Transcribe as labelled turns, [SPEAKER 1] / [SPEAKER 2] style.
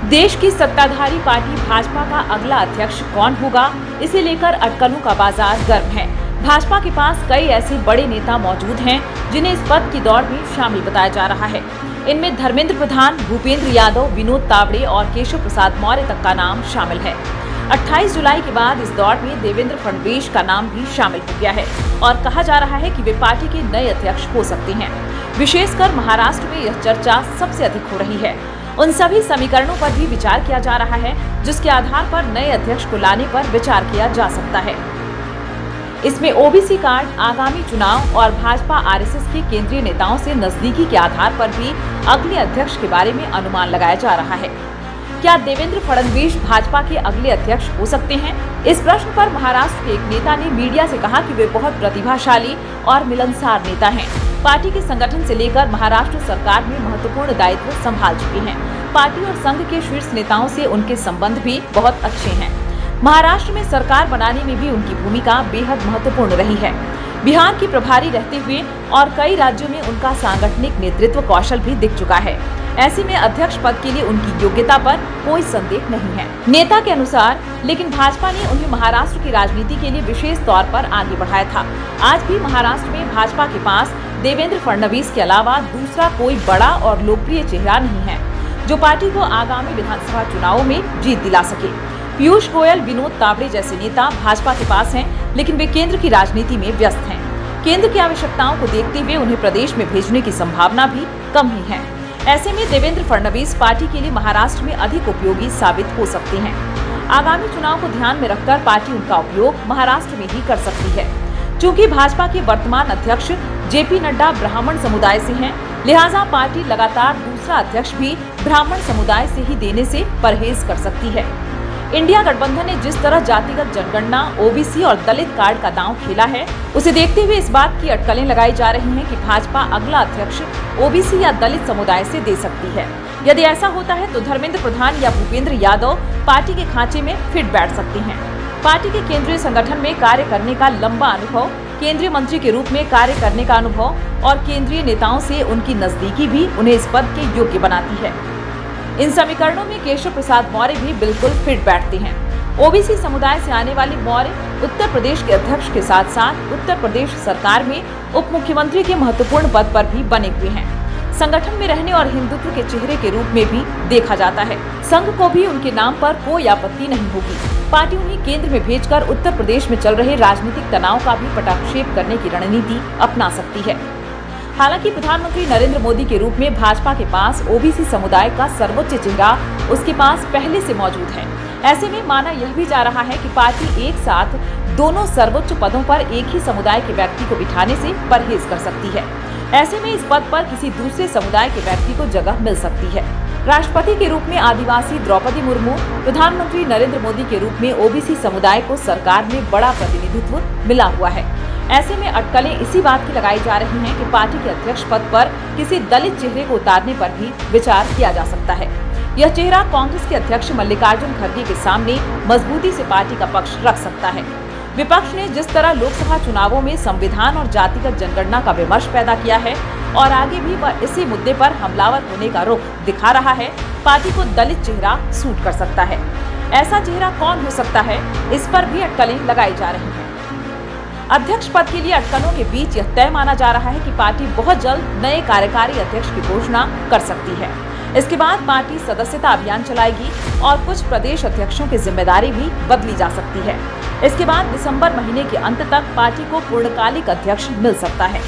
[SPEAKER 1] देश की सत्ताधारी पार्टी भाजपा का अगला अध्यक्ष कौन होगा, इसे लेकर अटकलों का बाजार गर्म है। भाजपा के पास कई ऐसे बड़े नेता मौजूद हैं जिन्हें इस पद की दौड़ में शामिल बताया जा रहा है। इनमें धर्मेंद्र प्रधान, भूपेंद्र यादव, विनोद तावड़े और केशव प्रसाद मौर्य तक का नाम शामिल है। 28 जुलाई के बाद इस दौड़ में देवेंद्र फडणवीस का नाम भी शामिल हो गया है और कहा जा रहा है कि वे पार्टी के नए अध्यक्ष हो सकते हैं। विशेषकर महाराष्ट्र में यह चर्चा सबसे अधिक हो रही है। उन सभी समीकरणों पर भी विचार किया जा रहा है जिसके आधार पर नए अध्यक्ष को लाने पर विचार किया जा सकता है। इसमें ओबीसी कार्ड, आगामी चुनाव और भाजपा आरएसएस के केंद्रीय नेताओं से नजदीकी के आधार पर भी अगले अध्यक्ष के बारे में अनुमान लगाया जा रहा है। क्या देवेंद्र फडणवीस भाजपा के अगले अध्यक्ष हो सकते हैं? इस प्रश्न पर महाराष्ट्र के एक नेता ने मीडिया से कहा कि वे बहुत प्रतिभाशाली और मिलनसार नेता हैं। पार्टी के संगठन से लेकर महाराष्ट्र सरकार में महत्वपूर्ण दायित्व संभाल चुके हैं। पार्टी और संघ के शीर्ष नेताओं से उनके संबंध भी बहुत अच्छे हैं। महाराष्ट्र में सरकार बनाने में भी उनकी भूमिका बेहद महत्वपूर्ण रही है। बिहार की प्रभारी रहते हुए और कई राज्यों में उनका सांगठनिक नेतृत्व कौशल भी दिख चुका है। ऐसे में अध्यक्ष पद के लिए उनकी योग्यता पर कोई संदेह नहीं है। नेता के अनुसार लेकिन भाजपा ने उन्हें महाराष्ट्र की राजनीति के लिए विशेष तौर पर आगे बढ़ाया था। आज भी महाराष्ट्र में भाजपा के पास देवेंद्र फडणवीस के अलावा दूसरा कोई बड़ा और लोकप्रिय चेहरा नहीं है जो पार्टी को आगामी विधानसभा चुनावों में जीत दिला सके। पीयूष गोयल, विनोद तावड़े जैसे नेता भाजपा के पास हैं, लेकिन वे केंद्र की राजनीति में व्यस्त हैं। केंद्र की आवश्यकताओं को देखते हुए उन्हें प्रदेश में भेजने की संभावना भी कम ही है। ऐसे में देवेंद्र फडणवीस पार्टी के लिए महाराष्ट्र में अधिक उपयोगी साबित हो सकते हैं। आगामी चुनाव को ध्यान में रखकर पार्टी उनका उपयोग महाराष्ट्र में ही कर सकती है। चूँकि भाजपा के वर्तमान अध्यक्ष जेपी नड्डा ब्राह्मण समुदाय से हैं, लिहाजा पार्टी लगातार दूसरा अध्यक्ष भी ब्राह्मण समुदाय से ही देने से परहेज कर सकती है। इंडिया गठबंधन ने जिस तरह जातिगत जनगणना, ओबीसी और दलित कार्ड का दांव खेला है, उसे देखते हुए इस बात की अटकलें लगाई जा रही हैं कि भाजपा अगला अध्यक्ष ओबीसी या दलित समुदाय से दे सकती है। यदि ऐसा होता है तो धर्मेंद्र प्रधान या भूपेंद्र यादव पार्टी के खांचे में फिट बैठ सकते हैं। पार्टी के केंद्रीय संगठन में कार्य करने का लंबा अनुभव, केंद्रीय मंत्री के रूप में कार्य करने का अनुभव और केंद्रीय नेताओं से उनकी नजदीकी भी उन्हें इस पद के योग्य बनाती है। इन समीकरणों में केशव प्रसाद मौर्य भी बिल्कुल फिट बैठते हैं। ओबीसी समुदाय से आने वाले मौर्य उत्तर प्रदेश के अध्यक्ष के साथ साथ उत्तर प्रदेश सरकार में उप मुख्यमंत्री के महत्वपूर्ण पद पर भी बने हुए हैं। संगठन में रहने और हिंदुत्व के चेहरे के रूप में भी देखा जाता है। संघ को भी उनके नाम पर कोई आपत्ति नहीं होगी। पार्टी उन्हें केंद्र में भेजकर उत्तर प्रदेश में चल रहे राजनीतिक तनाव का भी पटाक्षेप करने की रणनीति अपना सकती है। हालांकि प्रधानमंत्री नरेंद्र मोदी के रूप में भाजपा के पास ओबीसी समुदाय का सर्वोच्च चेहरा उसके पास पहले से मौजूद है। ऐसे में माना यह भी जा रहा है कि पार्टी एक साथ दोनों सर्वोच्च पदों पर एक ही समुदाय के व्यक्ति को बिठाने से परहेज कर सकती है। ऐसे में इस पद पर किसी दूसरे समुदाय के व्यक्ति को जगह मिल सकती है। राष्ट्रपति के रूप में आदिवासी द्रौपदी मुर्मू, प्रधानमंत्री नरेंद्र मोदी के रूप में ओबीसी समुदाय को सरकार में बड़ा प्रतिनिधित्व मिला हुआ है। ऐसे में अटकलें इसी बात की लगाई जा रही हैं कि पार्टी के अध्यक्ष पद पर किसी दलित चेहरे को उतारने पर भी विचार किया जा सकता है। यह चेहरा कांग्रेस के अध्यक्ष मल्लिकार्जुन खड़गे के सामने मजबूती से पार्टी का पक्ष रख सकता है। विपक्ष ने जिस तरह लोकसभा चुनावों में संविधान और जातिगत जनगणना का विमर्श पैदा किया है और आगे भी वह इसी मुद्दे पर हमलावर होने का रुख दिखा रहा है, पार्टी को दलित चेहरा सूट कर सकता है। ऐसा चेहरा कौन हो सकता है, इस पर भी अटकलें लगाई जा रही हैं। अध्यक्ष पद के लिए अटकलों के बीच यह तय माना जा रहा है कि पार्टी बहुत जल्द नए कार्यकारी अध्यक्ष की घोषणा कर सकती है। इसके बाद पार्टी सदस्यता अभियान चलाएगी और कुछ प्रदेश अध्यक्षों की जिम्मेदारी भी बदली जा सकती है। इसके बाद दिसंबर महीने के अंत तक पार्टी को पूर्णकालिक अध्यक्ष मिल सकता है।